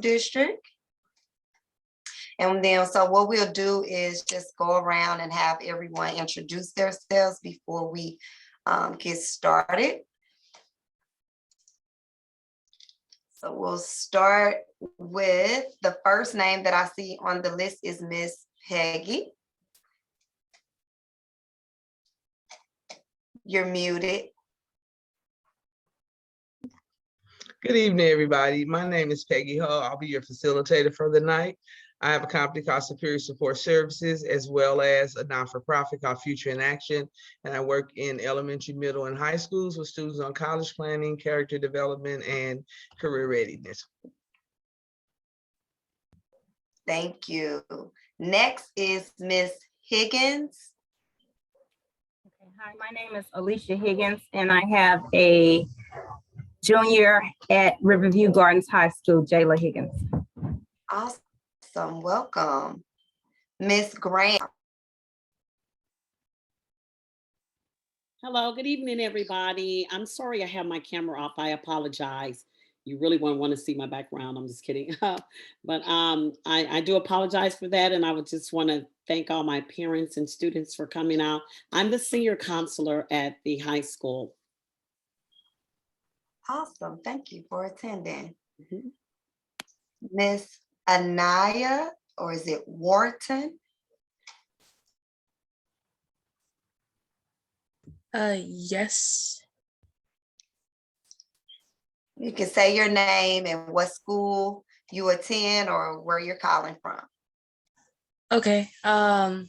district. And then, so what we'll do is just go around and have everyone introduce themselves before we get started. So we'll start with the first name that I see on the list is Miss Peggy. You're muted. Good evening, everybody. My name is Peggy Hull. I'll be your facilitator for the night. I have a company called Superior Support Services, as well as a not-for-profit called Future in Action. And I work in elementary, middle, and high schools with students on college planning, character development, and career readiness. Thank you. Next is Miss Higgins. Okay. Hi, my name is Alicia Higgins, and I have a junior at Riverview Gardens High School, Jayla Higgins. Awesome, welcome. Miss Graham. Hello, good evening, everybody. I'm sorry I have my camera off. I apologize. You really won't want to see my background. I'm just kidding. But I do apologize for that. And I would just want to thank all my parents and students for coming out. I'm the senior counselor at the high school. Awesome, thank you for attending. Miss Anaya, or is it Wharton? Yes. You can say your name and what school you attend or where you're calling from. Okay. My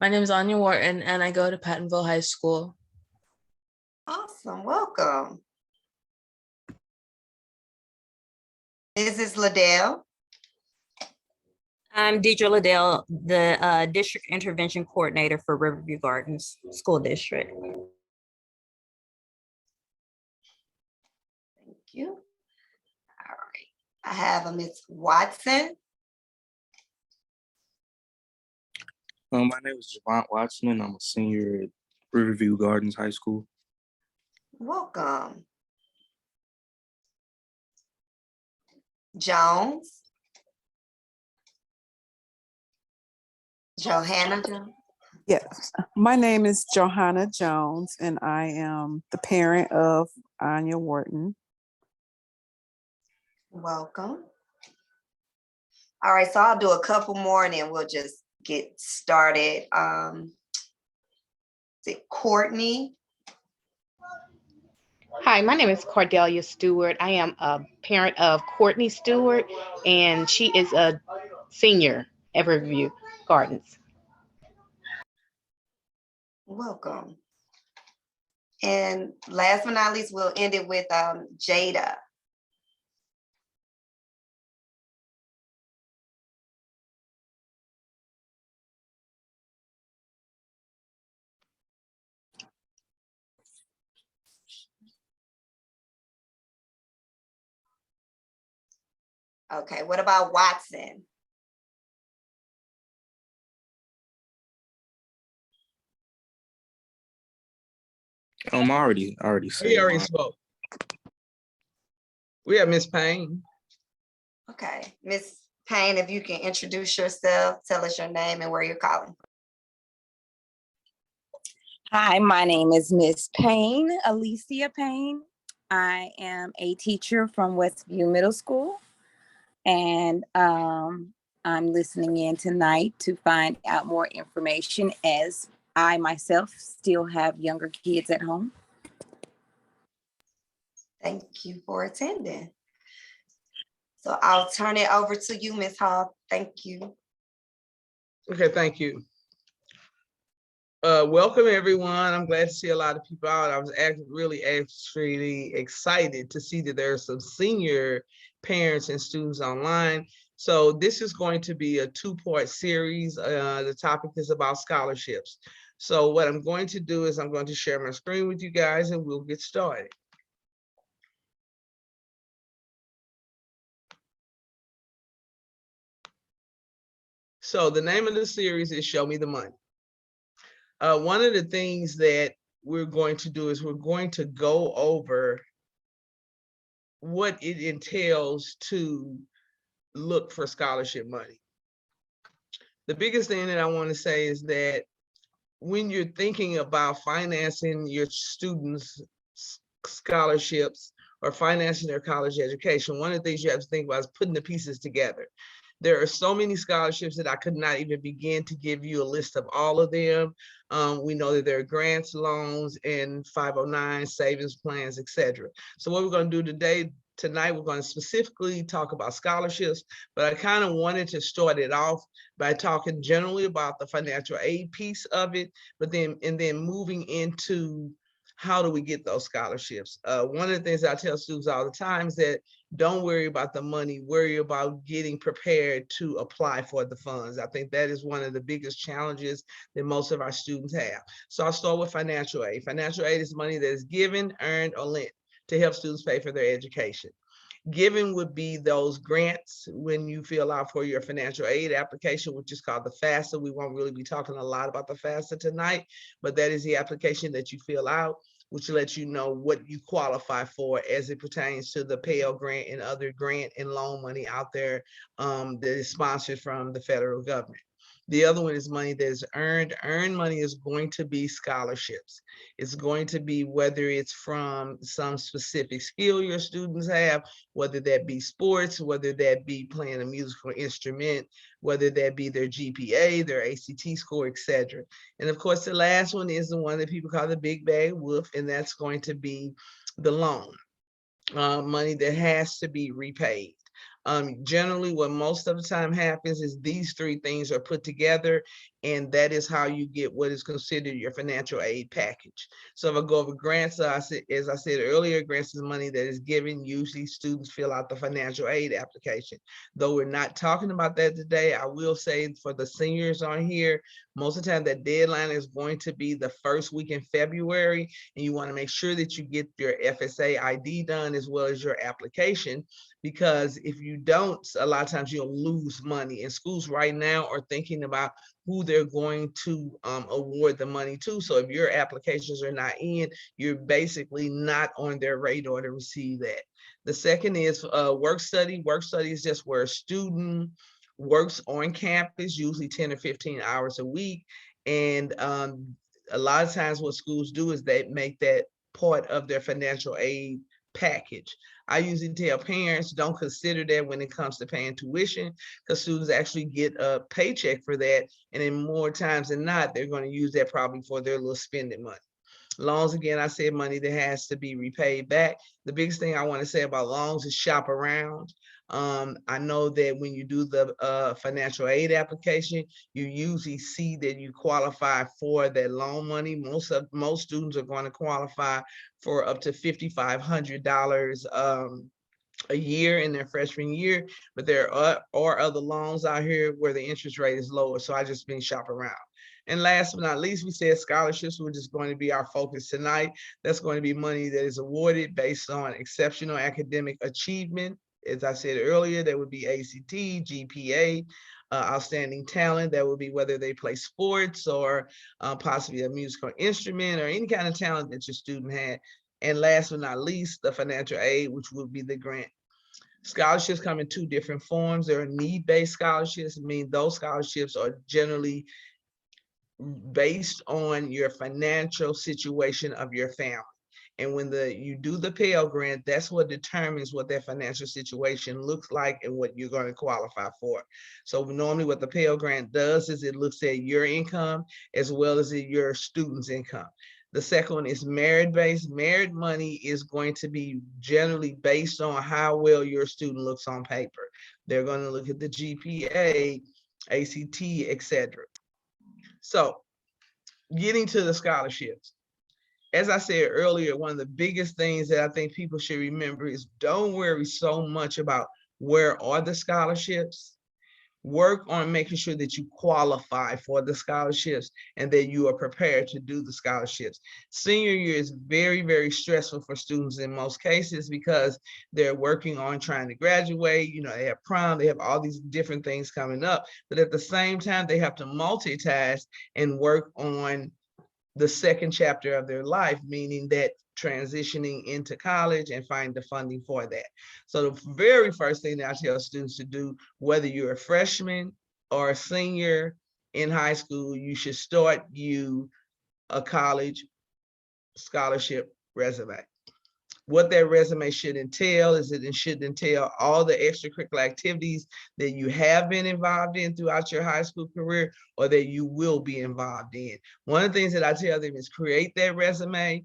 name is Anya Wharton, and I go to Pattonville High School. Awesome, welcome. Mrs. Liddell. I'm Deidre Liddell, the District Intervention Coordinator for Riverview Gardens School District. Thank you. All right, I have a Miss Watson. My name is Javont Watson, and I'm a senior at Riverview Gardens High School. Welcome. Jones. Johanna Jones. Yes, my name is Johanna Jones, and I am the parent of Anya Wharton. Welcome. All right, so I'll do a couple more and then we'll just get started. Is it Courtney? Hi, my name is Cordelia Stewart. I am a parent of Courtney Stewart, and she is a senior at Riverview Gardens. Welcome. And last but not least, we'll end it with Jada. Okay, what about Watson? I already said. We already spoke. We have Miss Payne. Okay, Miss Payne, if you can introduce yourself, tell us your name and where you're calling from. Hi, my name is Miss Payne, Alicia Payne. I am a teacher from Westview Middle School, and I'm listening in tonight to find out more information as I myself still have younger kids at home. Thank you for attending. So I'll turn it over to you, Ms. Hall. Thank you. Okay, thank you. Welcome, everyone. I'm glad to see a lot of people out. I was really excited to see that there are some senior parents and students online. So this is going to be a two-part series. The topic is about scholarships. So what I'm going to do is I'm going to share my screen with you guys and we'll get started. So the name of the series is Show Me the Money. One of the things that we're going to do is we're going to go over what it entails to look for scholarship money. The biggest thing that I want to say is that when you're thinking about financing your students' scholarships or financing their college education, one of the things you have to think about is putting the pieces together. There are so many scholarships that I could not even begin to give you a list of all of them. We know that there are grants, loans, and 509 savings plans, etc. So what we're going to do tonight, we're going to specifically talk about scholarships, but I kind of wanted to start it off by talking generally about the financial aid piece of it, but then moving into how do we get those scholarships. One of the things I tell students all the time is that don't worry about the money, worry about getting prepared to apply for the funds. I think that is one of the biggest challenges that most of our students have. So I'll start with financial aid. Financial aid is money that is given, earned, or lent to help students pay for their education. Given would be those grants when you fill out for your financial aid application, which is called the FAFSA. We won't really be talking a lot about the FAFSA tonight, but that is the application that you fill out, which lets you know what you qualify for as it pertains to the Pell Grant and other grant and loan money out there that is sponsored from the federal government. The other one is money that is earned. Earned money is going to be scholarships. It's going to be whether it's from some specific skill your students have, whether that be sports, whether that be playing a musical instrument, whether that be their GPA, their ACT score, etc. And of course, the last one is the one that people call the big bad wolf, and that's going to be the loan, money that has to be repaid. Generally, what most of the time happens is these three things are put together, and that is how you get what is considered your financial aid package. So if I go over grants, as I said earlier, grants is money that is given. Usually students fill out the financial aid application. Though we're not talking about that today, I will say for the seniors on here, most of the time that deadline is going to be the first week in February, and you want to make sure that you get your FSA ID done as well as your application, because if you don't, a lot of times you'll lose money. And schools right now are thinking about who they're going to award the money to. So if your applications are not in, you're basically not on their radar to receive that. The second is work study. Work study is just where a student works on campus, usually 10 or 15 hours a week. And a lot of times what schools do is they make that part of their financial aid package. I usually tell parents don't consider that when it comes to paying tuition, because students actually get a paycheck for that. And then more times than not, they're going to use that probably for their little spending money. Loans, again, I said money that has to be repaid back. The biggest thing I want to say about loans is shop around. I know that when you do the financial aid application, you usually see that you qualify for that loan money. Most students are going to qualify for up to $5,500 a year in their freshman year, but there are other loans out here where the interest rate is lower. So I just been shop around. And last but not least, we said scholarships, which is going to be our focus tonight. That's going to be money that is awarded based on exceptional academic achievement. As I said earlier, that would be ACT, GPA, outstanding talent. That would be whether they play sports or possibly a musical instrument or any kind of talent that your student had. And last but not least, the financial aid, which would be the grant. Scholarships come in two different forms. There are need-based scholarships. I mean, those scholarships are generally based on your financial situation of your family. And when you do the Pell Grant, that's what determines what that financial situation looks like and what you're going to qualify for. So normally what the Pell Grant does is it looks at your income as well as your student's income. The second one is merit-based. Merit money is going to be generally based on how well your student looks on paper. They're going to look at the GPA, ACT, etc. So getting to the scholarships. As I said earlier, one of the biggest things that I think people should remember is don't worry so much about where are the scholarships. Work on making sure that you qualify for the scholarships and that you are prepared to do the scholarships. Senior year is very, very stressful for students in most cases because they're working on trying to graduate. You know, they have prom, they have all these different things coming up, but at the same time, they have to multitask and work on the second chapter of their life, meaning that transitioning into college and find the funding for that. So the very first thing that I tell students to do, whether you're a freshman or a senior in high school, you should start a college scholarship resume. What that resume should entail is that it should entail all the extracurricular activities that you have been involved in throughout your high school career or that you will be involved in. One of the things that I tell them is create that resume,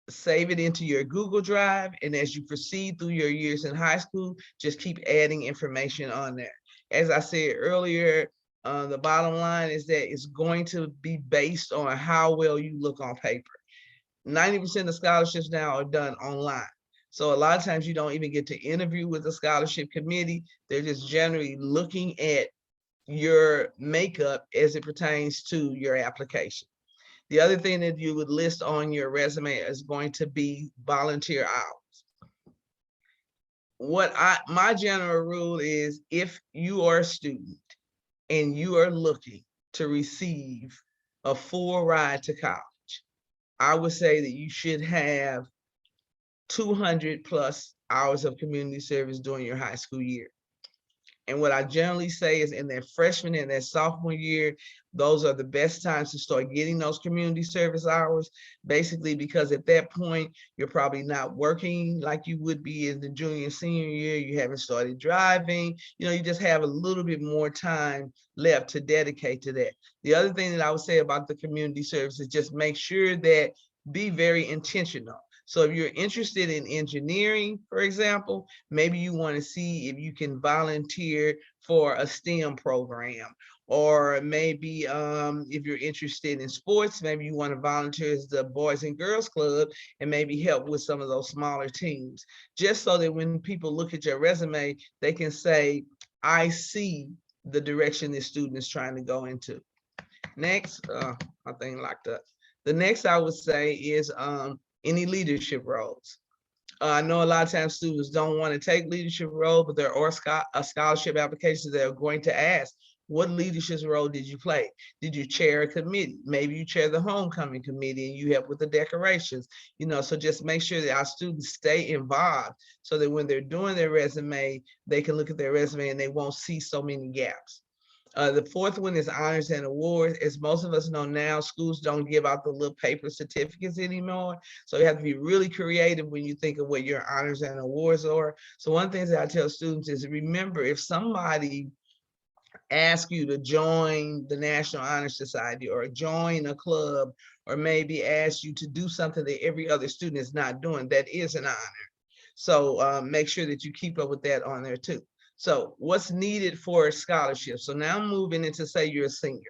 save it into your Google Drive, and as you proceed through your years in high school, just keep adding information on there. As I said earlier, the bottom line is that it's going to be based on how well you look on paper. 90% of scholarships now are done online. So a lot of times you don't even get to interview with the scholarship committee. They're just generally looking at your makeup as it pertains to your application. The other thing that you would list on your resume is going to be volunteer hours. My general rule is, if you are a student and you are looking to receive a full ride to college, I would say that you should have 200 plus hours of community service during your high school year. And what I generally say is in that freshman and that sophomore year, those are the best times to start getting those community service hours, basically because at that point, you're probably not working like you would be in the junior and senior year. You haven't started driving, you just have a little bit more time left to dedicate to that. The other thing that I would say about the community service is just make sure that be very intentional. So if you're interested in engineering, for example, maybe you want to see if you can volunteer for a STEM program, or maybe if you're interested in sports, maybe you want to volunteer as the Boys and Girls Club and maybe help with some of those smaller teams, just so that when people look at your resume, they can say, I see the direction this student is trying to go into. Next, my thing locked up. The next I would say is any leadership roles. I know a lot of times students don't want to take leadership role, but there are scholarship applications that are going to ask, what leadership role did you play? Did you chair a committee? Maybe you chair the homecoming committee and you help with the decorations, so just make sure that our students stay involved so that when they're doing their resume, they can look at their resume and they won't see so many gaps. The fourth one is honors and awards. As most of us know now, schools don't give out the little paper certificates anymore. So you have to be really creative when you think of what your honors and awards are. So one of the things that I tell students is, remember, if somebody asks you to join the National Honor Society or join a club, or maybe ask you to do something that every other student is not doing, that is an honor. So make sure that you keep up with that on there too. So what's needed for a scholarship? So now I'm moving into, say you're a senior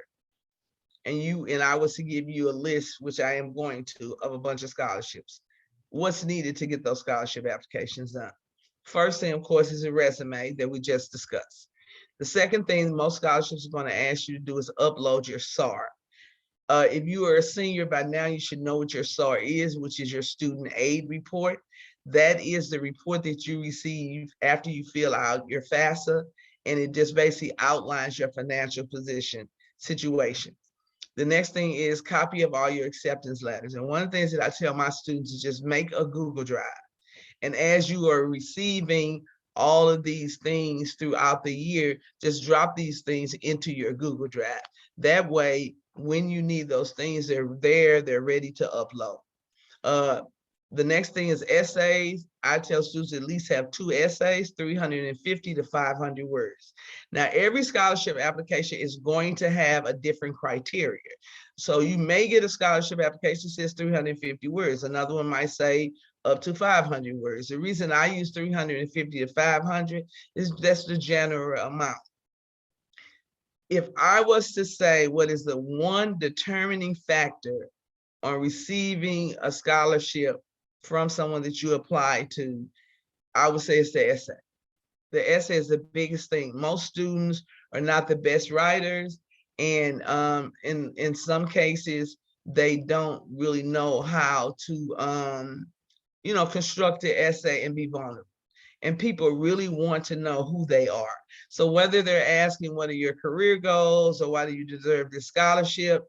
and I was to give you a list, which I am going to, of a bunch of scholarships. What's needed to get those scholarship applications done? First thing, of course, is a resume that we just discussed. The second thing most scholarships are going to ask you to do is upload your SAR. If you are a senior by now, you should know what your SAR is, which is your student aid report. That is the report that you receive after you fill out your FAFSA, and it just basically outlines your financial position situation. The next thing is copy of all your acceptance letters. And one of the things that I tell my students is just make a Google Drive. And as you are receiving all of these things throughout the year, just drop these things into your Google Drive. That way, when you need those things, they're there, they're ready to upload. The next thing is essays. I tell students at least have 2 essays, 350 to 500 words. Now, every scholarship application is going to have a different criteria. So you may get a scholarship application that says 350 words. Another one might say up to 500 words. The reason I use 350 to 500 is that's the general amount. If I was to say what is the one determining factor on receiving a scholarship from someone that you apply to, I would say it's the essay. The essay is the biggest thing. Most students are not the best writers, and in some cases, they don't really know how to construct the essay and be vulnerable. And people really want to know who they are. So whether they're asking what are your career goals or why do you deserve this scholarship,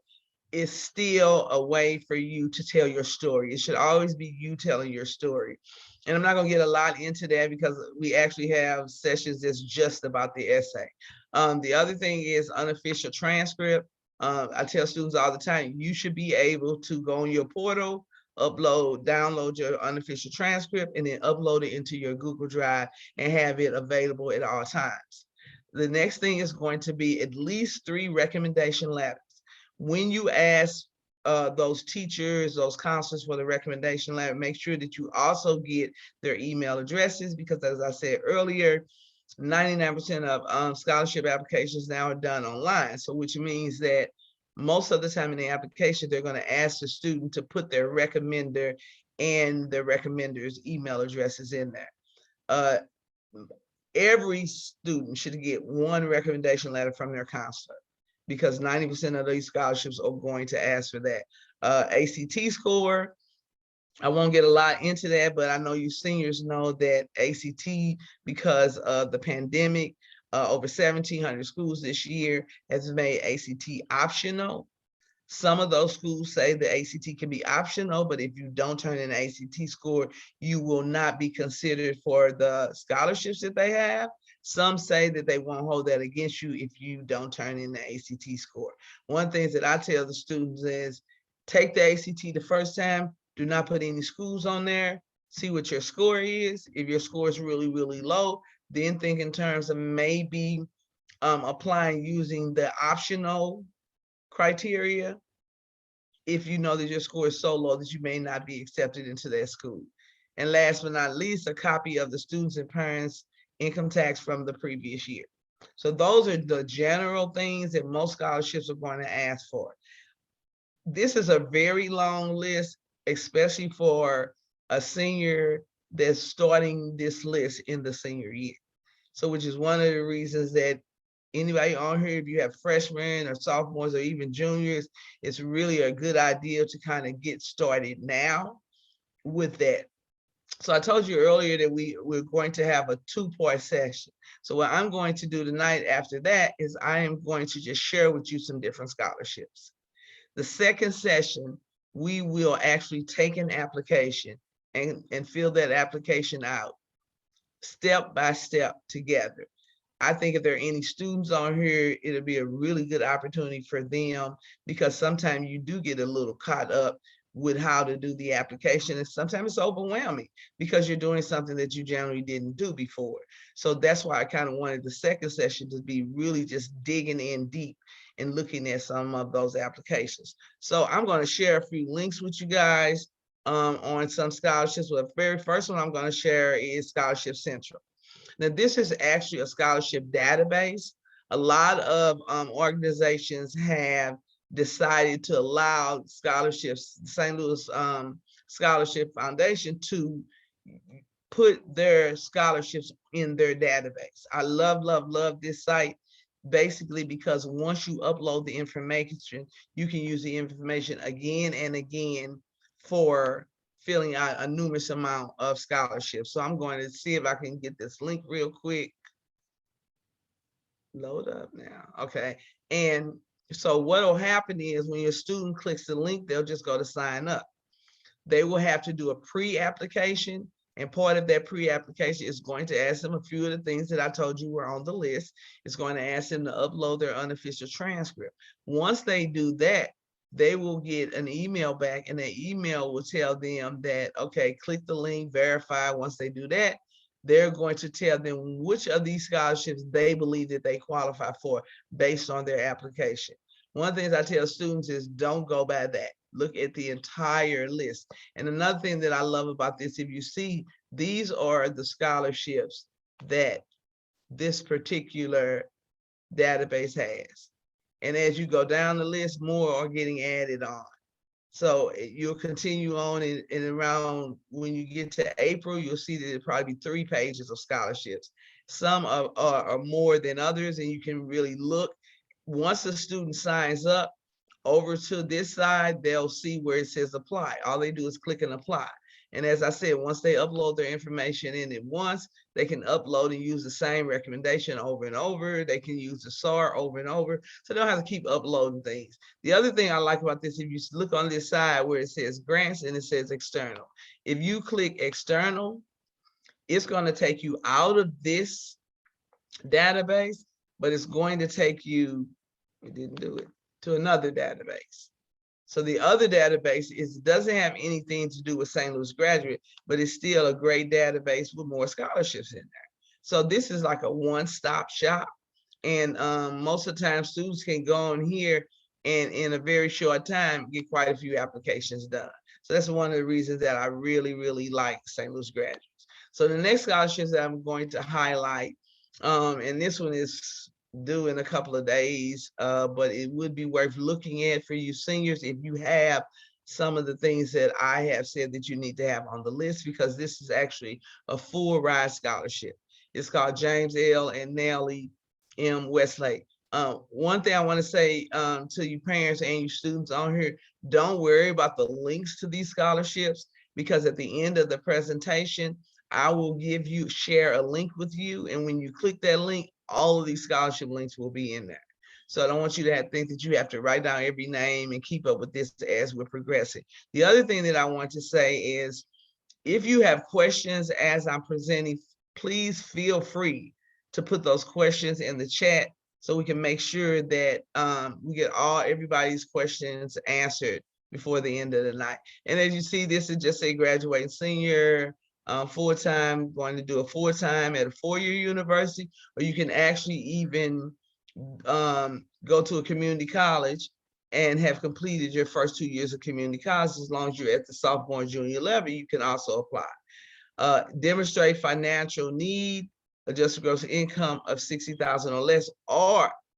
it's still a way for you to tell your story. It should always be you telling your story. And I'm not going to get a lot into that because we actually have sessions that's just about the essay. The other thing is unofficial transcript. I tell students all the time, you should be able to go on your portal, download your unofficial transcript, and then upload it into your Google Drive and have it available at all times. The next thing is going to be at least 3 recommendation letters. When you ask those teachers, those counselors for the recommendation letter, make sure that you also get their email addresses, because as I said earlier, 99% of scholarship applications now are done online. So which means that most of the time in the application, they're going to ask the student to put their recommender and the recommender's email addresses in there. Every student should get 1 recommendation letter from their counselor, because 90% of these scholarships are going to ask for that. ACT score, I won't get a lot into that, but I know you seniors know that ACT, because of the pandemic, over 1,700 schools this year has made ACT optional. Some of those schools say the ACT can be optional, but if you don't turn in an ACT score, you will not be considered for the scholarships that they have. Some say that they won't hold that against you if you don't turn in the ACT score. One of the things that I tell the students is take the ACT the first time, do not put any schools on there, see what your score is. If your score is really, really low, then think in terms of maybe applying using the optional criteria if you know that your score is so low that you may not be accepted into that school. And last but not least, a copy of the students' and parents' income tax from the previous year. So those are the general things that most scholarships are going to ask for. This is a very long list, especially for a senior that's starting this list in the senior year. So which is one of the reasons that anybody on here, if you have freshmen or sophomores or even juniors, it's really a good idea to kind of get started now with that. So I told you earlier that we're going to have a 2-part session. So what I'm going to do tonight after that is I am going to just share with you some different scholarships. The second session, we will actually take an application and fill that application out step by step together. I think if there are any students on here, it'll be a really good opportunity for them, because sometimes you do get a little caught up with how to do the application. And sometimes it's overwhelming because you're doing something that you generally didn't do before. So that's why I kind of wanted the second session to be really just digging in deep and looking at some of those applications. So I'm going to share a few links with you guys on some scholarships. Well, the very first one I'm going to share is Scholarship Central. Now, this is actually a scholarship database. A lot of organizations have decided to allow scholarships, St. Louis Scholarship Foundation, to put their scholarships in their database. I love, love, love this site, basically because once you upload the information, you can use the information again and again for filling out a numerous amount of scholarships. So I'm going to see if I can get this link real quick. Load up now. Okay. And so what will happen is when your student clicks the link, they'll just go to sign up. They will have to do a pre-application, and part of that pre-application is going to ask them a few of the things that I told you were on the list. It's going to ask them to upload their unofficial transcript. Once they do that, they will get an email back, and that email will tell them that, okay, click the link, verify. Once they do that, they're going to tell them which of these scholarships they believe that they qualify for based on their application. One of the things I tell students is don't go by that. Look at the entire list. And another thing that I love about this, if you see, these are the scholarships that this particular database has. And as you go down the list, more are getting added on. So you'll continue on and around when you get to April, you'll see that it'll probably be 3 pages of scholarships. Some are more than others, and you can really look. Once a student signs up, over to this side, they'll see where it says apply. All they do is click and apply. And as I said, once they upload their information in it once, they can upload and use the same recommendation over and over. They can use the SAR over and over. So they don't have to keep uploading things. The other thing I like about this, if you look on this side where it says grants and it says external, if you click external, it's going to take you out of this database, but it's going to take you, it didn't do it, to another database. So the other database doesn't have anything to do with St. Louis Graduate, but it's still a great database with more scholarships in there. So this is like a one-stop shop. And most of the time students can go on here and in a very short time get quite a few applications done. So that's one of the reasons that I really, really like St. Louis Graduates. So the next scholarships that I'm going to highlight, and this one is due in a couple of days, but it would be worth looking at for you seniors if you have some of the things that I have said that you need to have on the list, because this is actually a full ride scholarship. It's called James L. and Nellie M. Westlake. One thing I want to say to you parents and you students on here, don't worry about the links to these scholarships, because at the end of the presentation, I will share a link with you. And when you click that link, all of these scholarship links will be in there. So I don't want you to think that you have to write down every name and keep up with this as we're progressing. The other thing that I want to say is, if you have questions as I'm presenting, please feel free to put those questions in the chat so we can make sure that we get everybody's questions answered before the end of the night. And as you see, this is just a graduating senior, full-time, going to do a full-time at a four-year university, or you can actually even go to a community college and have completed your first 2 years of community college. As long as you're at the sophomore and junior level, you can also apply. Demonstrate financial need, adjusted gross income of $60,000 or less,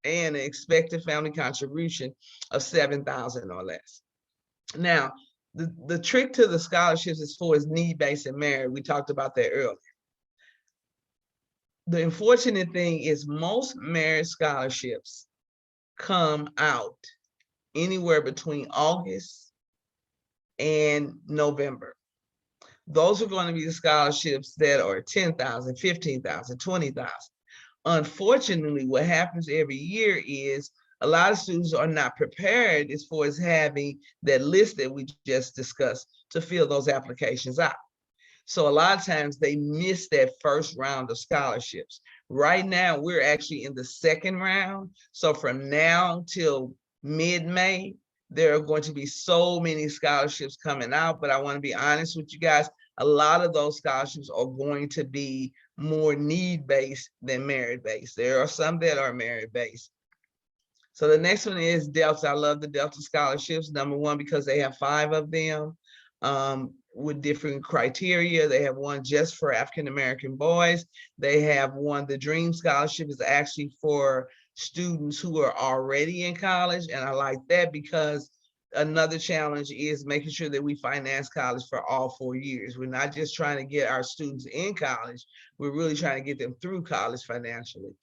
and an expected family contribution of $7,000 or less. Now, the trick to the scholarships as far as need-based and merit, we talked about that earlier. The unfortunate thing is most merit scholarships come out anywhere between August and November. Those are going to be the scholarships that are $10,000, $15,000, $20,000. Unfortunately, what happens every year is a lot of students are not prepared as far as having that list that we just discussed to fill those applications out. So a lot of times they miss that first round of scholarships. Right now, we're actually in the second round. So from now till mid-May, there are going to be so many scholarships coming out, but I want to be honest with you guys, a lot of those scholarships are going to be more need-based than merit-based. There are some that are merit-based. So the next one is Delta. I love the Delta scholarships. Number one, because they have 5 of them with different criteria. They have one just for African-American boys. They have one, the Dream Scholarship is actually for students who are already in college. And I like that because another challenge is making sure that we finance college for all 4 years. We're not just trying to get our students in college, we're really trying to get them through college financially.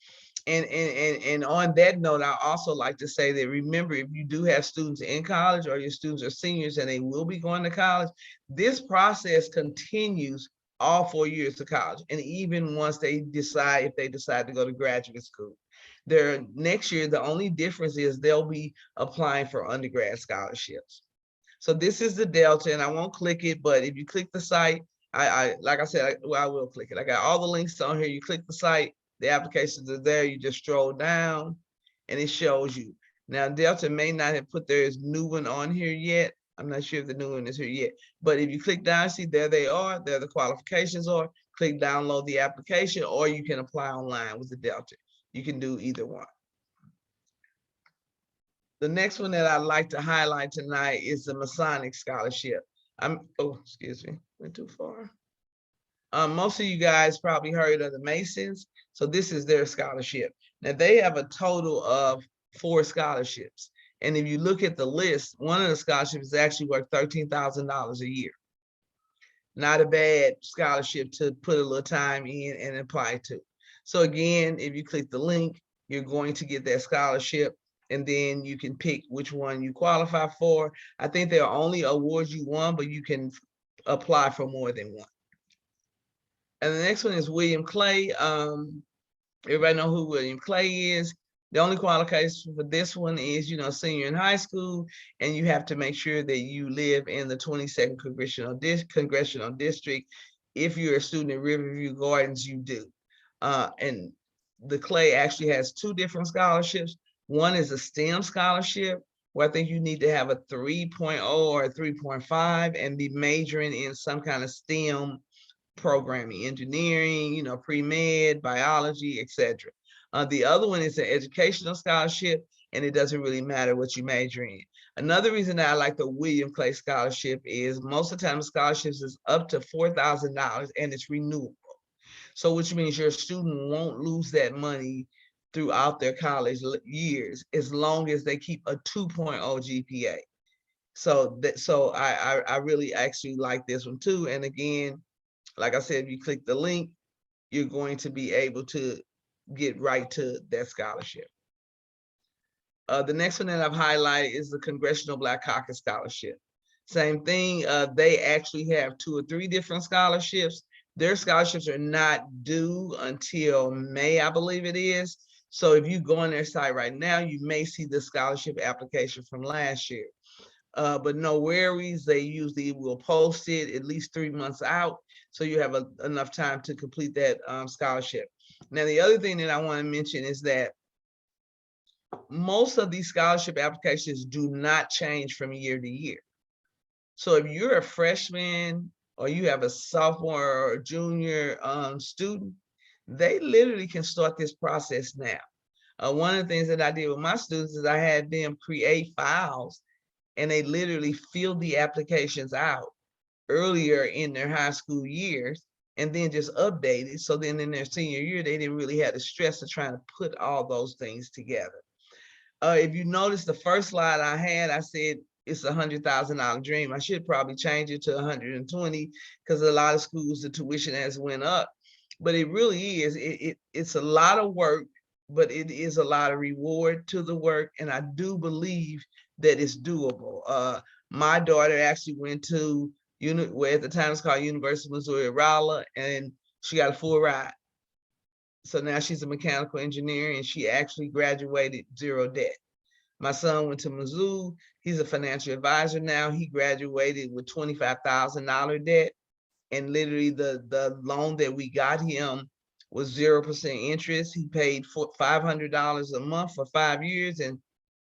And on that note, I also like to say that, remember, if you do have students in college or your students are seniors and they will be going to college, this process continues all 4 years of college. And even once they decide, if they decide to go to graduate school, next year, the only difference is they'll be applying for undergrad scholarships. So this is the Delta, and I won't click it, but if you click the site, like I said, I will click it. I got all the links on here. You click the site, the applications are there. You just scroll down and it shows you. Now, Delta may not have put their new one on here yet. I'm not sure if the new one is here yet, but if you click down, see there they are, there the qualifications are. Click download the application, or you can apply online with the Delta. You can do either one. The next one that I'd like to highlight tonight is the Masonic Scholarship. Excuse me, went too far. Most of you guys probably heard of the Masons. So this is their scholarship. Now they have a total of 4 scholarships. And if you look at the list, one of the scholarships is actually worth $13,000 a year. Not a bad scholarship to put a little time in and apply to. So again, if you click the link, you're going to get that scholarship, and then you can pick which one you qualify for. I think they'll only award you one, but you can apply for more than one. And the next one is William Clay. Everybody know who William Clay is. The only qualification for this one is, senior in high school, and you have to make sure that you live in the 22nd Congressional District. If you're a student at Riverview Gardens, you do. And the Clay actually has two different scholarships. One is a STEM scholarship, where I think you need to have a 3.0 or a 3.5 and be majoring in some kind of STEM programming, engineering, pre-med, biology, etc. The other one is an educational scholarship, and it doesn't really matter what you major in. Another reason that I like the William Clay Scholarship is most of the time the scholarships is up to $4,000 and it's renewable. So which means your student won't lose that money throughout their college years as long as they keep a 2.0 GPA. So I really actually like this one too. And again, like I said, if you click the link, you're going to be able to get right to that scholarship. The next one that I've highlighted is the Congressional Black Caucus Scholarship. Same thing, they actually have 2 or 3 different scholarships. Their scholarships are not due until May, I believe it is. So if you go on their site right now, you may see the scholarship application from last year. But no worries, they usually will post it at least 3 months out, so you have enough time to complete that scholarship. Now, the other thing that I want to mention is that most of these scholarship applications do not change from year to year. So if you're a freshman or you have a sophomore or a junior student, they literally can start this process now. One of the things that I did with my students is I had them create files, and they literally filled the applications out earlier in their high school years and then just updated. So then in their senior year, they didn't really have the stress of trying to put all those things together. If you notice the first slide I had, I said it's $100,000 dream. I should probably change it to 120 because a lot of schools, the tuition has went up. But it really is, it's a lot of work, but it is a lot of reward to the work. And I do believe that it's doable. My daughter actually went to where at the time it's called University of Missouri at Rolla, and she got a full ride. So now she's a mechanical engineer, and she actually graduated 0 debt. My son went to Mizzou. He's a financial advisor now. He graduated with $25,000 debt, and literally the loan that we got him was 0% interest. He paid $500 a month for 5 years, and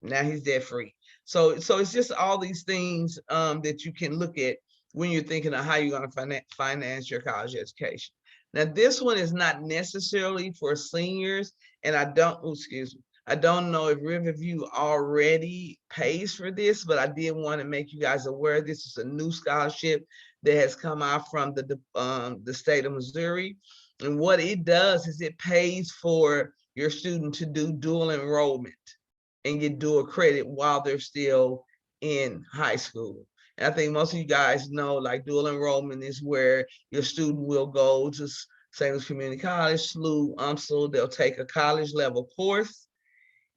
now he's debt free. So it's just all these things that you can look at when you're thinking of how you're going to finance your college education. Now, this one is not necessarily for seniors, and I don't know if Riverview already pays for this, but I did want to make you guys aware this is a new scholarship that has come out from the state of Missouri. And what it does is it pays for your student to do dual enrollment and get dual credit while they're still in high school. And I think most of you guys know, like, dual enrollment is where your student will go to St. Louis Community College, SLU, UMSL, they'll take a college level course,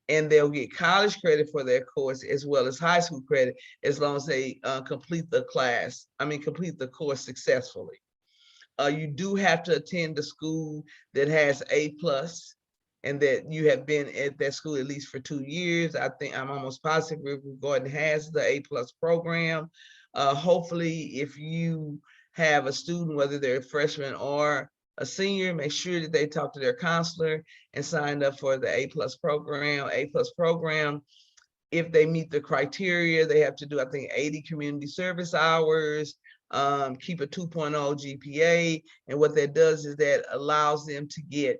and they'll get college credit for their course as well as high school credit, as long as they complete the course successfully. You do have to attend the school that has A+, and that you have been at that school at least for 2 years. I think I'm almost positive Riverview Garden has the A+ program. Hopefully, if you have a student, whether they're a freshman or a senior, make sure that they talk to their counselor and sign up for the A+ program. A+ program, if they meet the criteria, they have to do, I think, 80 community service hours, keep a 2.0 GPA. And what that does is that allows them to get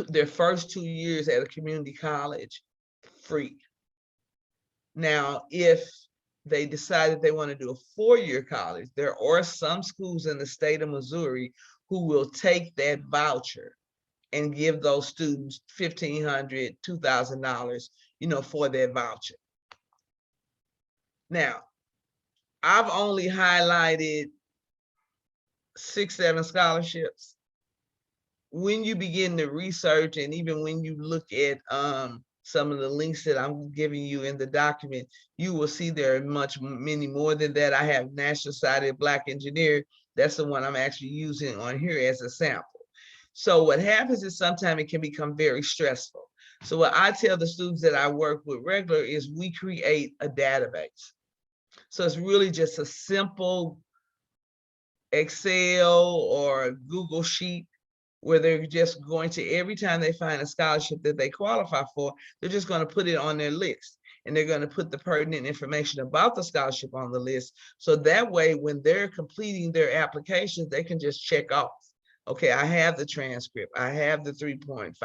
their first 2 years at a community college free. Now, if they decide that they want to do a 4-year college, there are some schools in the state of Missouri who will take that voucher and give those students $1,500, $2,000, for that voucher. Now, I've only highlighted 6, 7 scholarships. When you begin to research, and even when you look at some of the links that I'm giving you in the document, you will see there are many more than that. I have National Society of Black Engineers. That's the one I'm actually using on here as a sample. So what happens is sometimes it can become very stressful. So what I tell the students that I work with regular is we create a database. So it's really just a simple Excel or Google sheet where they're just going to, every time they find a scholarship that they qualify for, they're just going to put it on their list. And they're going to put the pertinent information about the scholarship on the list. So that way, when they're completing their applications, they can just check off. Okay, I have the transcript. I have the 3.5.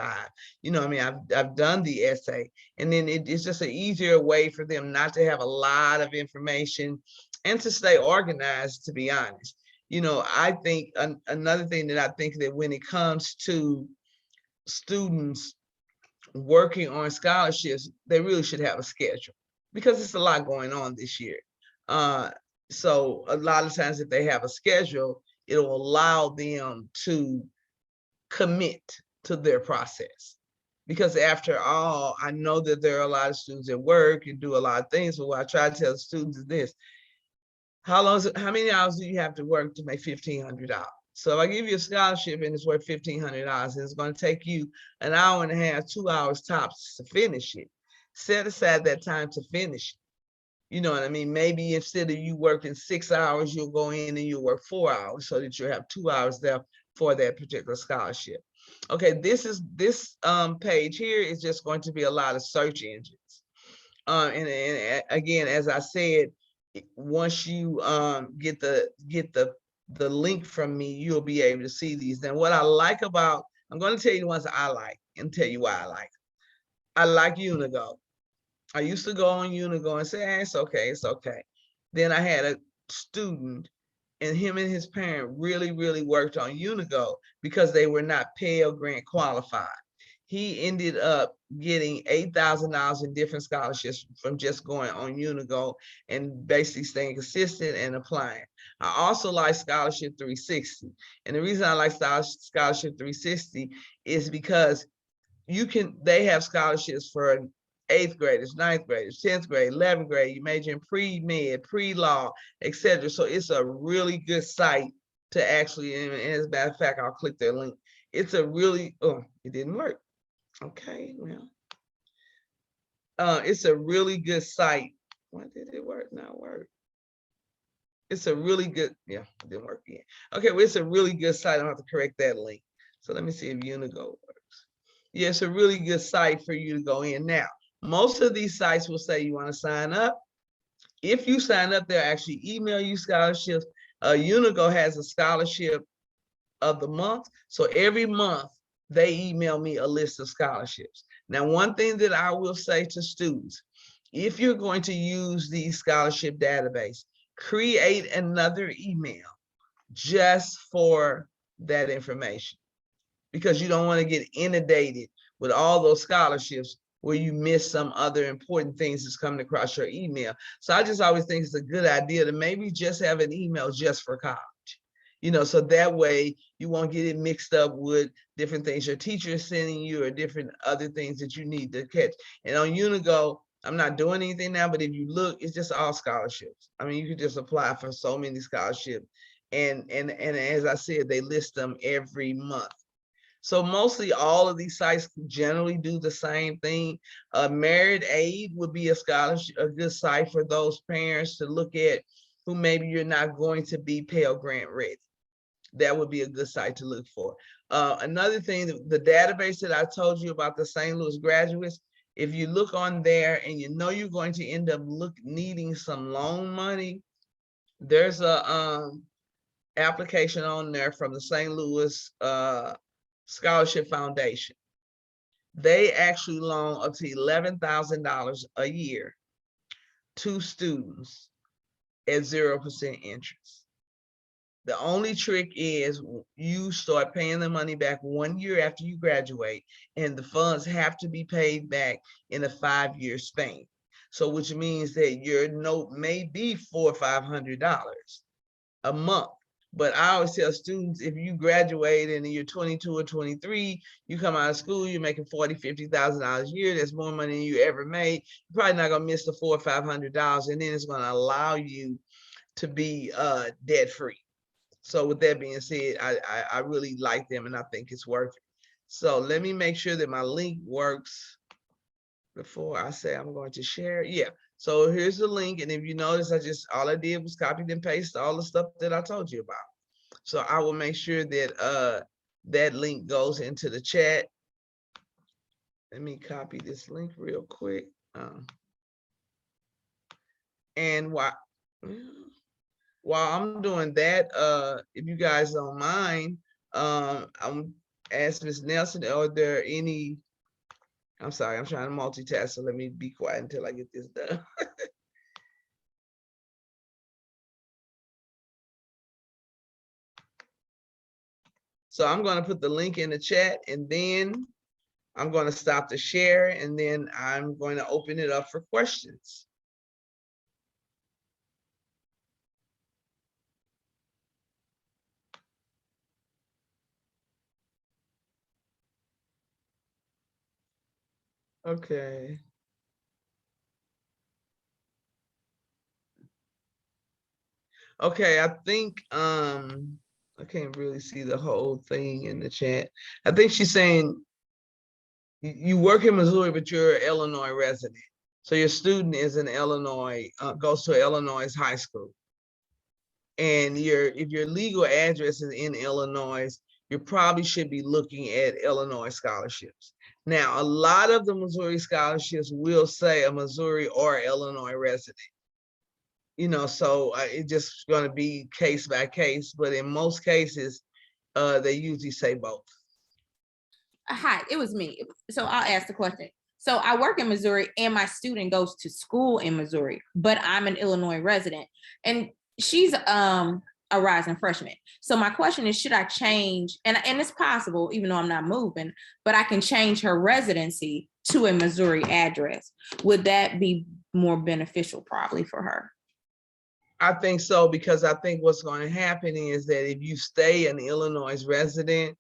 You know, I mean, I've done the essay. And then it's just an easier way for them not to have a lot of information and to stay organized, to be honest. You know, I think another thing that I think that when it comes to students working on scholarships, they really should have a schedule because it's a lot going on this year. So a lot of times if they have a schedule, it'll allow them to commit to their process. Because after all, I know that there are a lot of students that work and do a lot of things, but what I try to tell the students is this: how many hours do you have to work to make $1,500? So if I give you a scholarship and it's worth $1,500, it's going to take you an hour and a half, 2 hours tops to finish it. Set aside that time to finish it. You know what I mean? Maybe instead of you working 6 hours, you'll go in and you'll work 4 hours so that you'll have 2 hours there for that particular scholarship. Okay, this page here is just going to be a lot of search engines. And again, as I said, once you get the link from me, you'll be able to see these. Then what I like about, I'm going to tell you the ones I like and tell you why I like. I like Unigo. I used to go on Unigo and say, hey, it's okay, it's okay. Then I had a student and him and his parent really, really worked on Unigo because they were not Pell Grant qualified. He ended up getting $8,000 in different scholarships from just going on Unigo and basically staying consistent and applying. I also like Scholarship 360. And the reason I like Scholarship 360 is because they have scholarships for 8th graders, 9th graders, 10th grade, 11th grade, you major in pre-med, pre-law, etc. So it's a really good site to actually, and as a matter of fact, I'll click their link. It's a really, oh, it didn't work. Okay, well, it's a really good site. Why did it work? Not work. It's a really good, yeah, it didn't work again. Okay, well, it's a really good site. I don't have to correct that link. So let me see if Unigo works. Yeah, it's a really good site for you to go in. Now, most of these sites will say you want to sign up. If you sign up, they'll actually email you scholarships. Unigo has a scholarship of the month. So every month, they email me a list of scholarships. Now, one thing that I will say to students, if you're going to use the scholarship database, create another email just for that information, because you don't want to get inundated with all those scholarships where you miss some other important things that's coming across your email. So I just always think it's a good idea to maybe just have an email just for college. You know, so that way you won't get it mixed up with different things your teacher is sending you or different other things that you need to catch. And on Unigo, I'm not doing anything now, but if you look, it's just all scholarships. I mean, you can just apply for so many scholarships. And as I said, they list them every month. So mostly all of these sites generally do the same thing. Merit Aid would be a scholarship, a good site for those parents to look at who maybe you're not going to be Pell Grant ready. That would be a good site to look for. Another thing, the database that I told you about, the St. Louis graduates, if you look on there and you know you're going to end up needing some loan money, there's a application on there from the St. Louis Scholarship Foundation. They actually loan up to $11,000 a year to students at 0% interest. The only trick is you start paying the money back 1 year after you graduate, and the funds have to be paid back in a 5-year span. So which means that your note may be $400 or $500 a month, But I always tell students, if you graduate and you're 22 or 23, you come out of school, you're making $40,000, $50,000 a year. That's more money than you ever made. You're probably not gonna miss the $400 or $500, and then it's gonna allow you to be debt free. So with that being said, I really like them and I think it's worth it. So let me make sure that my link works before I say I'm going to share. Yeah. So here's the link. And if you notice, all I did was copy and paste all the stuff that I told you about. So I will make sure that that link goes into the chat. Let me copy this link real quick. And while I'm doing that, if you guys don't mind, I'm asking Ms. Nelson, are there any, I'm sorry, I'm trying to multitask, so let me be quiet until I get this done. So I'm going to put the link in the chat, and then I'm going to stop the share, and then I'm going to open it up for questions. Okay. Okay, I think I can't really see the whole thing in the chat. I think she's saying you work in Missouri, but you're an Illinois resident. So your student is in Illinois, goes to Illinois high school. And if your legal address is in Illinois, you probably should be looking at Illinois scholarships. Now, a lot of the Missouri scholarships will say a Missouri or Illinois resident. You know, so it's just going to be case by case, but in most cases, they usually say both. Hi, it was me. So I'll ask the question. So I work in Missouri and my student goes to school in Missouri, but I'm an Illinois resident and she's a rising freshman. So my question is, should I change, and it's possible, even though I'm not moving, but I can change her residency to a Missouri address. Would that be more beneficial probably for her? I think so, because I think what's going to happen is that if you stay an Illinois resident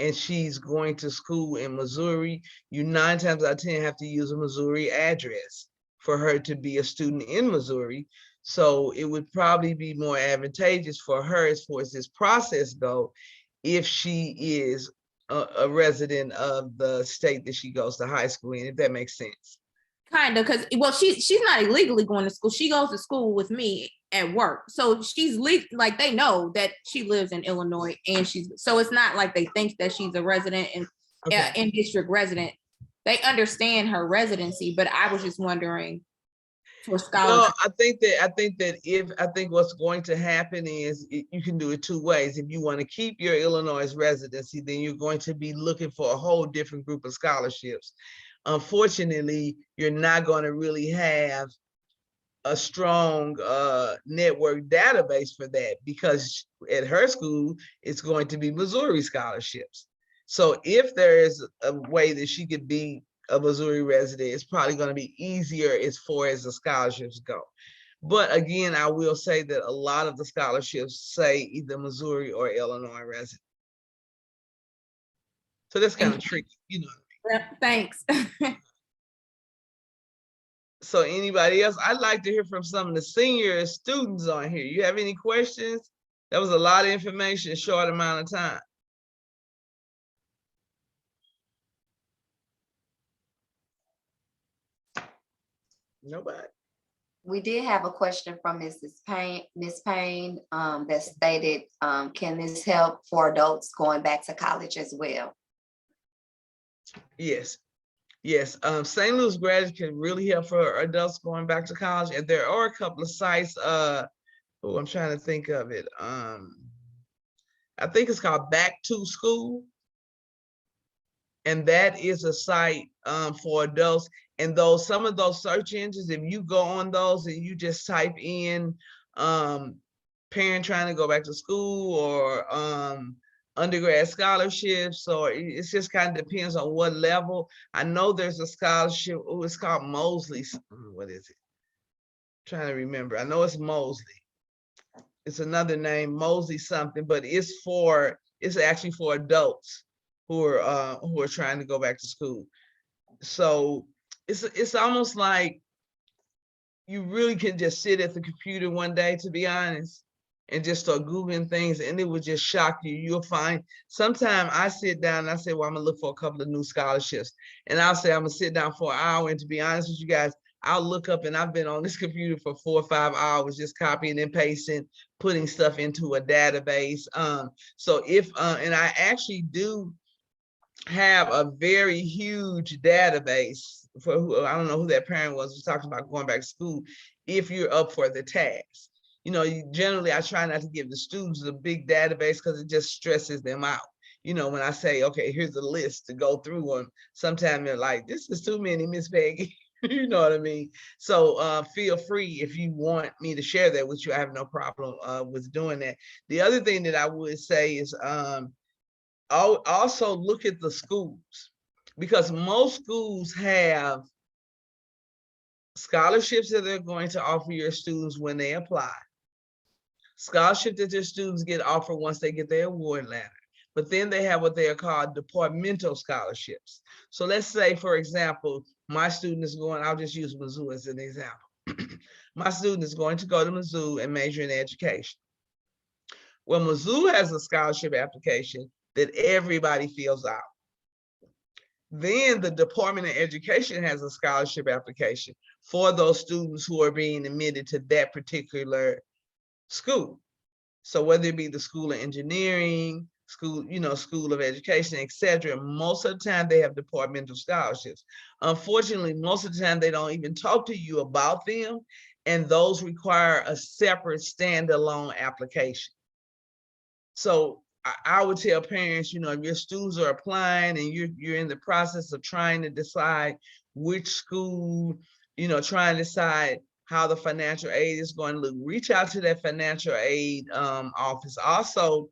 and she's going to school in Missouri, you 9 times out of 10 have to use a Missouri address for her to be a student in Missouri. So it would probably be more advantageous for her as far as this process go if she is a resident of the state that she goes to high school in, if that makes sense. Kind of, because well, she's not illegally going to school. She goes to school with me at work, so she's like they know that she lives in Illinois, and so it's not like they think that she's a resident and in district resident. They understand her residency, but I was just wondering for scholarship. No, I think what's going to happen is you can do it 2 ways. If you want to keep your Illinois residency, then you're going to be looking for a whole different group of scholarships. Unfortunately, you're not going to really have a strong network database for that, because at her school, it's going to be Missouri scholarships. So if there is a way that she could be a Missouri resident, it's probably going to be easier as far as the scholarships go. But again, I will say that a lot of the scholarships say either Missouri or Illinois resident. So that's kind of tricky, you know. Thanks. So anybody else? I'd like to hear from some of the senior students on here. You have any questions? That was a lot of information in a short amount of time. Nobody? We did have a question from Miss Payne, that stated, can this help for adults going back to college as well? Yes. Yes, St. Louis graduates can really help for adults going back to college. And there are a couple of sites, I'm trying to think of it. I think it's called Back to School. And that is a site for adults. And some of those search engines, if you go on those and you just type in parent trying to go back to school, or undergrad scholarships, or it just kind of depends on what level. I know there's a scholarship, it's called Mosley. What is it? I'm trying to remember. I know it's Mosley. it's another name, Mosey something, but it's actually for adults who are trying to go back to school. So it's almost like you really can just sit at the computer one day, to be honest, and just start Googling things, and it will just shock you. You'll find, sometimes I sit down and I say, well, I'm gonna look for a couple of new scholarships. And I'll say, I'm gonna sit down for an hour. And to be honest with you guys, I'll look up, and I've been on this computer for 4 or 5 hours, just copying and pasting, putting stuff into a database. So if, and I actually do have a very huge database for who, I don't know who that parent was talking about going back to school, if you're up for the task. You know, generally I try not to give the students a big database because it just stresses them out. You know, when I say, okay, here's a list to go through them, sometimes they're like, this is too many, Miss Peggy. You know what I mean? So feel free if you want me to share that with you. I have no problem with doing that. The other thing that I would say is also look at the schools, because most schools have scholarships that they're going to offer your students when they apply, scholarship that your students get offered once they get their award letter, but then they have what they are called departmental scholarships. So let's say, for example, my student is going, I'll just use Mizzou as an example. My student is going to go to Mizzou and major in education. Well, Mizzou has a scholarship application that everybody fills out. Then the Department of Education has a scholarship application for those students who are being admitted to that particular school. So whether it be the School of Engineering, school, you know, School of Education, etc., most of the time they have departmental scholarships. Unfortunately, most of the time they don't even talk to you about them, and those require a separate standalone application. So I would tell parents, you know, if your students are applying and you're in the process of trying to decide which school, you know, trying to decide how the financial aid is going to look, reach out to that financial aid office. Also,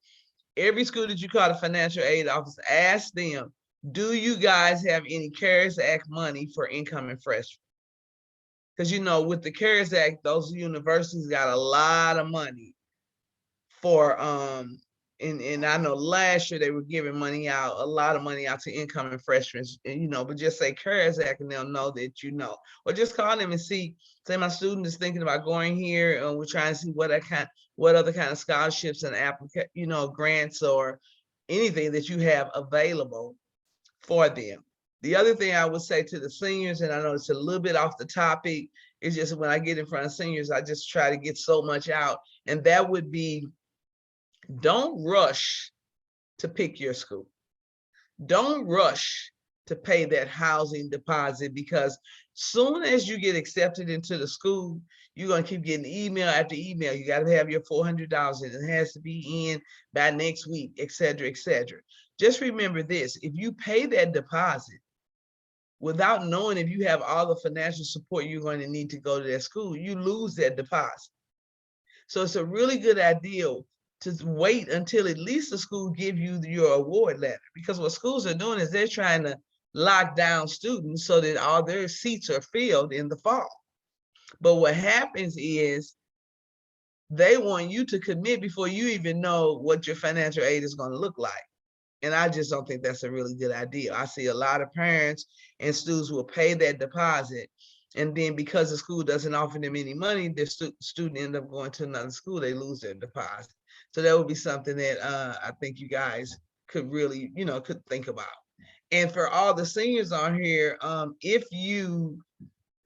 every school that you call the financial aid office, ask them, do you guys have any CARES Act money for incoming freshmen? Because, you know, with the CARES Act, those universities got a lot of money for and I know last year they were giving money out, a lot of money out to incoming freshmen, you know, but just say CARES Act and they'll know that you know. Or just call them and see, say my student is thinking about going here, and we're trying to see what other kind of scholarships and you know, grants or anything that you have available for them. The other thing I would say to the seniors, and I know it's a little bit off the topic, is just when I get in front of seniors, I just try to get so much out, and that would be, don't rush to pick your school. Don't rush to pay that housing deposit, because soon as you get accepted into the school, you're going to keep getting email after email. You got to have your $400. It has to be in by next week, et cetera, et cetera. Just remember this: if you pay that deposit without knowing if you have all the financial support you're going to need to go to that school, you lose that deposit. So it's a really good idea to wait until at least the school give you your award letter, because what schools are doing is they're trying to lock down students so that all their seats are filled in the fall. But what happens is they want you to commit before you even know what your financial aid is going to look like. And I just don't think that's a really good idea. I see a lot of parents and students will pay that deposit, and then because the school doesn't offer them any money, their student end up going to another school, they lose their deposit. So that would be something that I think you guys could really, you know, could think about. And for all the seniors on here, if you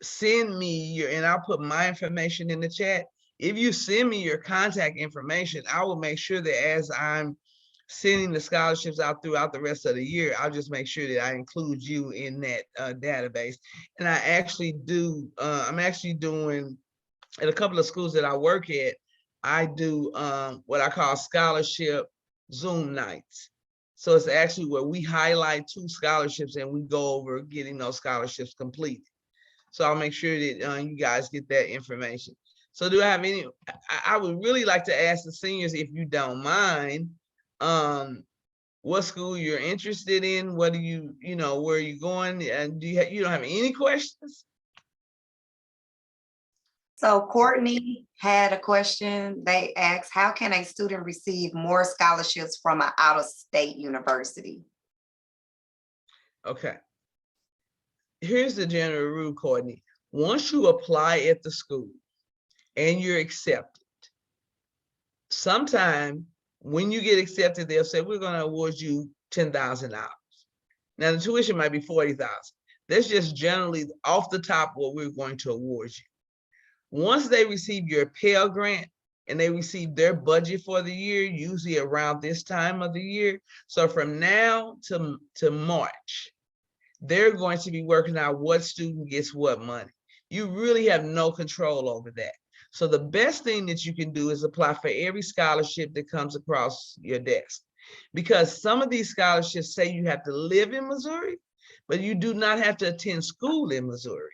send me your, and I'll put my information in the chat, if you send me your contact information, I will make sure that as I'm sending the scholarships out throughout the rest of the year, I'll just make sure that I include you in that database. And I actually do, I'm actually doing, at a couple of schools that I work at, I do what I call scholarship Zoom nights. So it's actually where we highlight 2 scholarships and we go over getting those scholarships completed. So I'll make sure that you guys get that information. So do I have any, I would really like to ask the seniors, if you don't mind, what school you're interested in, what do you know, where are you going, and do you don't have any questions? So Courtney had a question. They asked, how can a student receive more scholarships from an out-of-state university? Okay. Here's the general rule, Courtney. Once you apply at the school and you're accepted, sometime when you get accepted, they'll say, we're going to award you $10,000. Now the tuition might be $40,000. That's just generally off the top what we're going to award you. Once they receive your Pell Grant and they receive their budget for the year, usually around this time of the year. So from now to March, they're going to be working out what student gets what money. You really have no control over that. So the best thing that you can do is apply for every scholarship that comes across your desk. Because some of these scholarships say you have to live in Missouri, but you do not have to attend school in Missouri.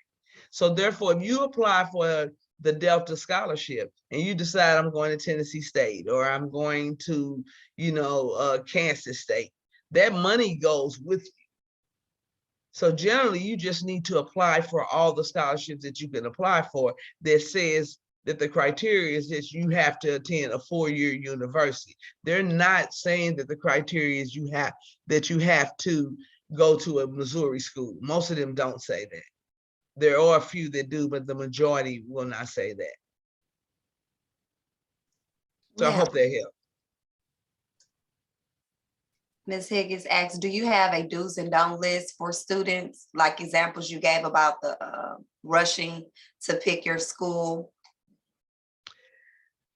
So therefore, if you apply for the Delta Scholarship and you decide I'm going to Tennessee State or I'm going to, Kansas State, that money goes with you. So generally, you just need to apply for all the scholarships that you can apply for that says that the criteria is that you have to attend a 4-year university. They're not saying that the criteria is you have to go to a Missouri school. Most of them don't say that. There are a few that do, but the majority will not say that. So I hope that helps. Ms. Higgins asked, do you have a do's and don't list for students, like examples you gave about the rushing to pick your school?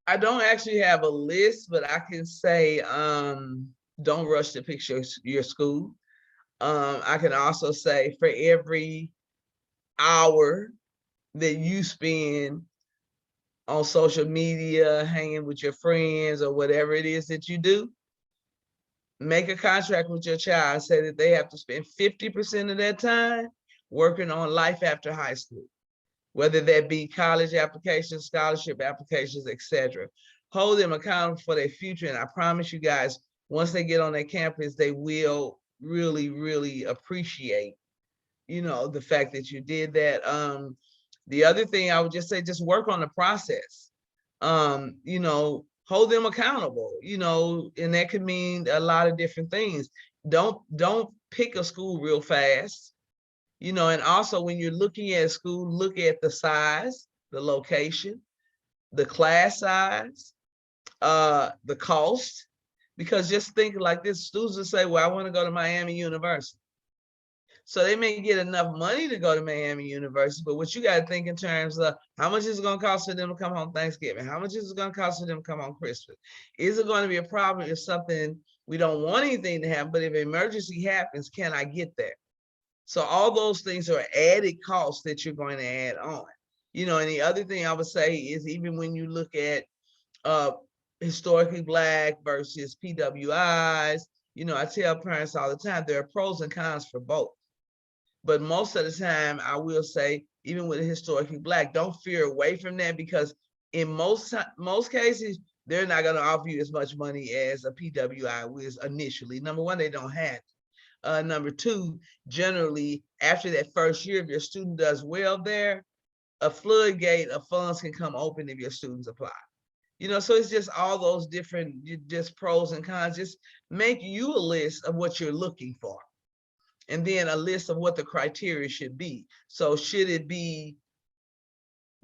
I don't actually have a list, but I can say don't rush to pick your school. I can also say for every hour that you spend on social media, hanging with your friends or whatever it is that you do, make a contract with your child, say that they have to spend 50% of their time working on life after high school, whether that be college applications, scholarship applications, etc. Hold them accountable for their future. And I promise you guys, once they get on their campus, they will really, really appreciate, the fact that you did that. The other thing I would just say, just work on the process. Hold them accountable, and that could mean a lot of different things. Don't pick a school real fast, and also when you're looking at a school, look at the size, the location, the class size, the cost, because just think like this, students will say, well, I want to go to Miami University. So they may get enough money to go to Miami University, but what you got to think in terms of how much is it going to cost for them to come home Thanksgiving? How much is it going to cost for them to come home Christmas? Is it going to be a problem if something, we don't want anything to happen, but if an emergency happens, can I get there? So all those things are added costs that you're going to add on. And the other thing I would say is even when you look at historically Black versus PWIs, I tell parents all the time, there are pros and cons for both. But most of the time, I will say, even with historically Black, don't veer away from that, because in most cases, they're not going to offer you as much money as a PWI was initially. Number one, they don't have it. Number two, generally, after that first year, if your student does well there, a floodgate of funds can come open if your students apply. So it's just all those different just pros and cons. Just make you a list of what you're looking for, and then a list of what the criteria should be. So should it be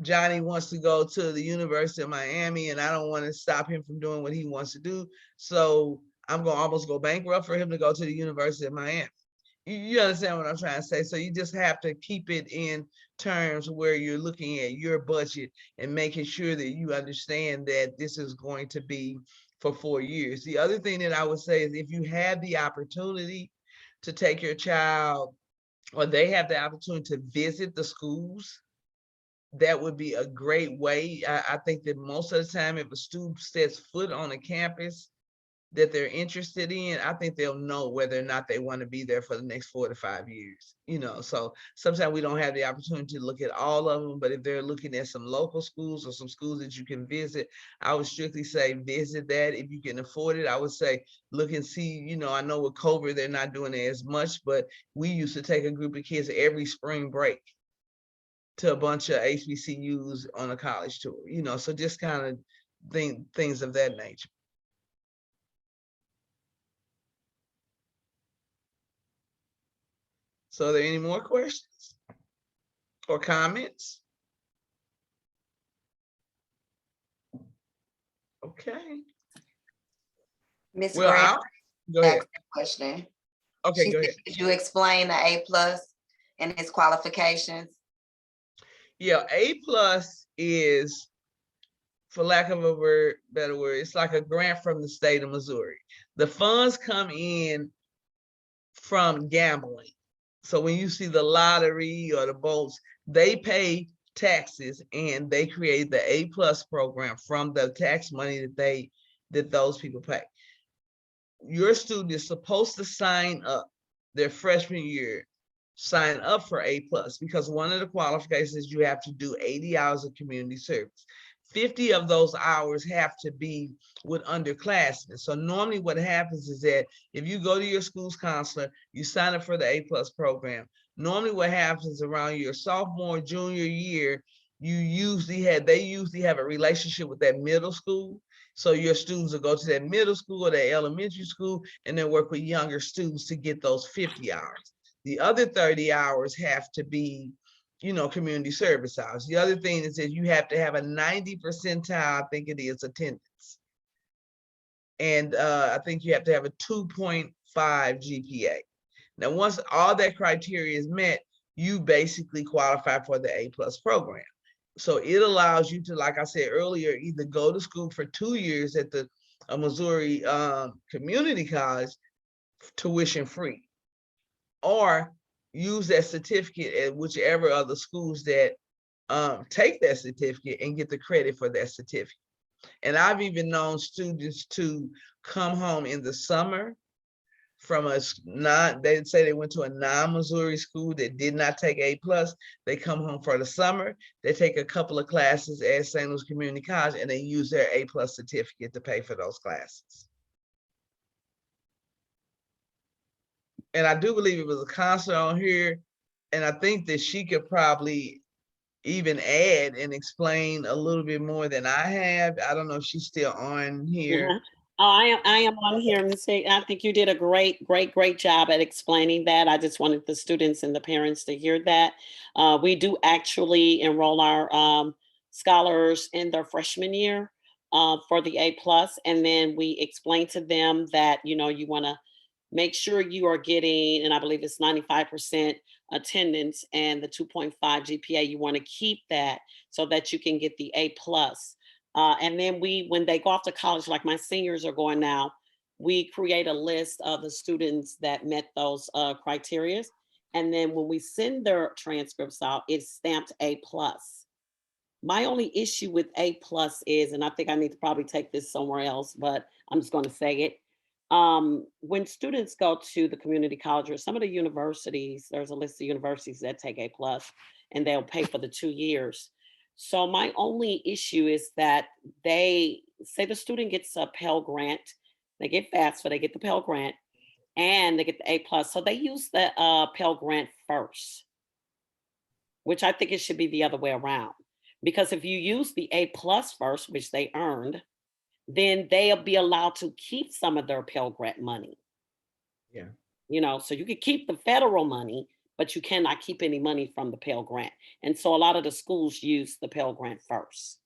Johnny wants to go to the University of Miami and I don't want to stop him from doing what he wants to do, so I'm going to almost go bankrupt for him to go to the University of Miami. You understand what I'm trying to say? So you just have to keep it in terms where you're looking at your budget and making sure that you understand that this is going to be for 4 years. The other thing that I would say is if you have the opportunity to take your child, or they have the opportunity to visit the schools, that would be a great way. I think that most of the time, if a student sets foot on a campus that they're interested in, I think they'll know whether or not they want to be there for the next 4 to 5 years. So sometimes we don't have the opportunity to look at all of them, but if they're looking at some local schools or some schools that you can visit, I would strictly say visit that. If you can afford it, I would say look and see. I know with COVID, they're not doing it as much, but we used to take a group of kids every spring break to a bunch of HBCUs on a college tour, you know, so just kind of things of that nature. So are there any more questions or comments? Okay. Ms. Well, Grant, go ahead. asked a question. Okay, She go said, ahead. could you explain the A+ and its qualifications? Yeah, A+ is, for lack of a better word, it's like a grant from the state of Missouri. The funds come in from gambling. So when you see the lottery or the boats, they pay taxes and they create the A+ program from the tax money that those people pay. Your student is supposed to sign up their freshman year, sign up for A+, because one of the qualifications is you have to do 80 hours of community service. 50 of those hours have to be with underclassmen. So normally what happens is that if you go to your school's counselor, you sign up for the A+ program. Normally what happens around your sophomore, junior year, they usually have a relationship with that middle school. So your students will go to that middle school or that elementary school and then work with younger students to get those 50 hours. The other 30 hours have to be, you know, community service hours. The other thing is that you have to have a 90 percentile, I think it is, attendance. And I think you have to have a 2.5 GPA. Now, once all that criteria is met, you basically qualify for the A+ program. So it allows you to, like I said earlier, either go to school for 2 years at the Missouri Community College, tuition free, or use that certificate at whichever other schools that take that certificate and get the credit for that certificate. And I've even known students to come home in the summer from they'd say they went to a non-Missouri school that did not take A+. They come home for the summer, they take a couple of classes at St. Louis Community College and they use their A+ certificate to pay for those classes. And I do believe it was a counselor on here, and I think that she could probably even add and explain a little bit more than I have. I don't know if she's still on here. Oh, I am on here, Ms. Higg. I think you did a great job at explaining that. I just wanted the students and the parents to hear that. We do actually enroll our scholars in their freshman year for the A+, and then we explain to them that, you know, you want to make sure you are getting, and I believe it's 95% attendance and the 2.5 GPA, you want to keep that so that you can get the A+. And then when they go off to college, like my seniors are going now, we create a list of the students that met those criteria. And then when we send their transcripts out, it's stamped A+. My only issue with A+ is, and I think I need to probably take this somewhere else, but I'm just going to say it. When students go to the community college or some of the universities, there's a list of universities that take A+, and they'll pay for the 2 years. So my only issue is that they say the student gets a Pell Grant, they get FAFSA, they get the Pell Grant, and they get the A+. So they use the Pell Grant first, which I think it should be the other way around. Because if you use the A+ first, which they earned, then they'll be allowed to keep some of their Pell Grant money. Yeah. You know, so you could keep the federal money, but you cannot keep any money from the Pell Grant. And so a lot of the schools use the Pell Grant first.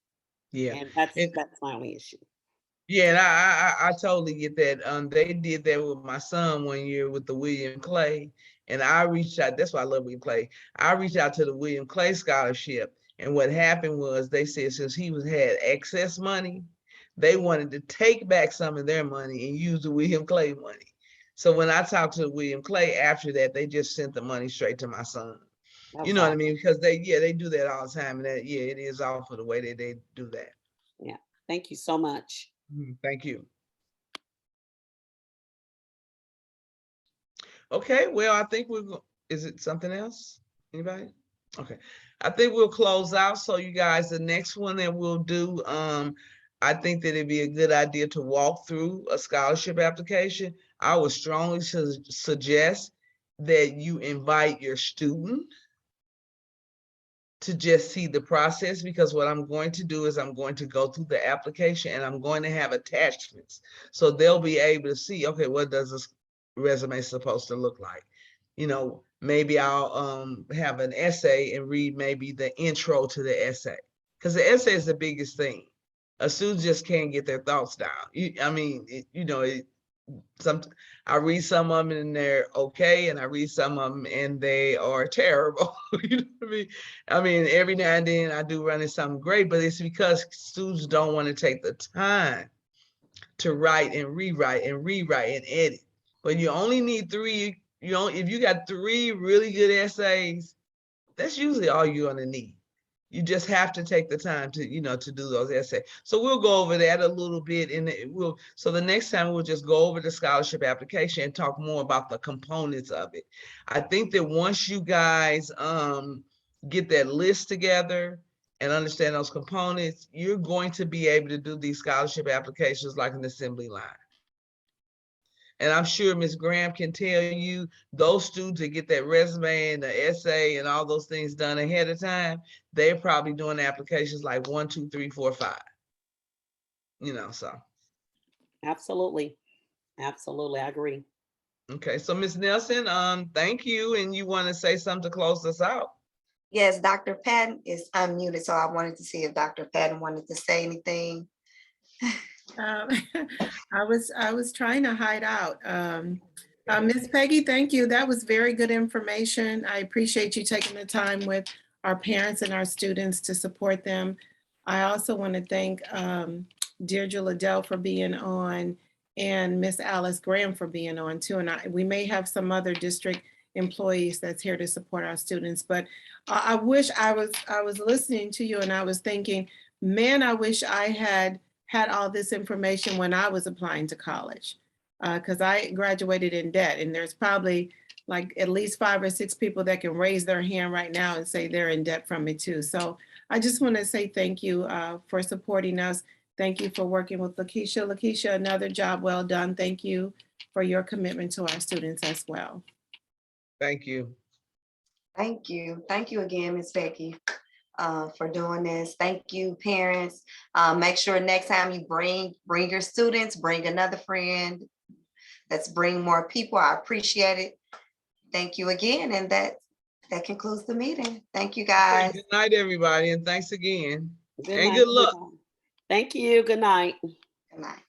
Yeah. And that's my only issue. Yeah, and I totally get that. They did that with my son 1 year with the William Clay, and I reached out. That's why I love William Clay. I reached out to the William Clay scholarship, and what happened was they said since he had excess money, they wanted to take back some of their money and use the William Clay money. So when I talked to William Clay after that, they just sent the money straight to my son. That's You know what I awesome. mean? Because they do that all the time, and that it is awful the way that they do that. Yeah. Thank you so much. Thank you. Okay, well, I think is it something else? Anybody? Okay, I think we'll close out. So you guys, the next one that we'll do, I think that it'd be a good idea to walk through a scholarship application. I would strongly suggest that you invite your student to just see the process, because what I'm going to do is I'm going to go through the application and I'm going to have attachments. So they'll be able to see, okay, what does this resume supposed to look like? You know, maybe I'll have an essay and read maybe the intro to the essay, because the essay is the biggest thing. A student just can't get their thoughts down. I read some of them and they're okay, and I read some of them and they are terrible. You know what I mean? I mean, every now and then I do run into something great, but it's because students don't want to take the time to write and rewrite and edit. But you only need 3. If you got 3 really good essays, that's usually all you're gonna need. You just have to take the time to, to do those essays. So we'll go over that a little bit, and so the next time we'll just go over the scholarship application and talk more about the components of it. I think that once you guys get that list together and understand those components, you're going to be able to do these scholarship applications like an assembly line. And I'm sure Ms. Graham can tell you, those students that get that resume and the essay and all those things done ahead of time, they're probably doing applications like 1, 2, 3, 4, 5. So. Absolutely. Absolutely. I agree. Okay, so Ms. Nelson, thank you. And you want to say something to close us out? Yes, Dr. Patton is unmuted, so I wanted to see if Dr. Patton wanted to say anything. I was trying to hide out. Ms. Peggy, thank you. That was very good information. I appreciate you taking the time with our parents and our students to support them. I also want to thank Deirdre Liddell for being on, and Miss Alice Graham for being on too. And we may have some other district employees that's here to support our students, but I wish I was listening to you and I was thinking, man, I wish I had all this information when I was applying to college, because I graduated in debt, and there's probably like at least 5 or 6 people that can raise their hand right now and say they're in debt from it too. So I just want to say thank you for supporting us. Thank you for working with Lakeisha. Lakeisha, another job well done. Thank you for your commitment to our students as well. Thank you. Thank you. Thank you again, Ms. Becky, for doing this. Thank you, parents. Make sure next time you bring your students, bring another friend. Let's bring more people. I appreciate it. Thank you again. And that concludes the meeting. Thank you, guys. Good night, everybody. And thanks again. Good and night, good luck. everyone. Thank you. Good night. Good night.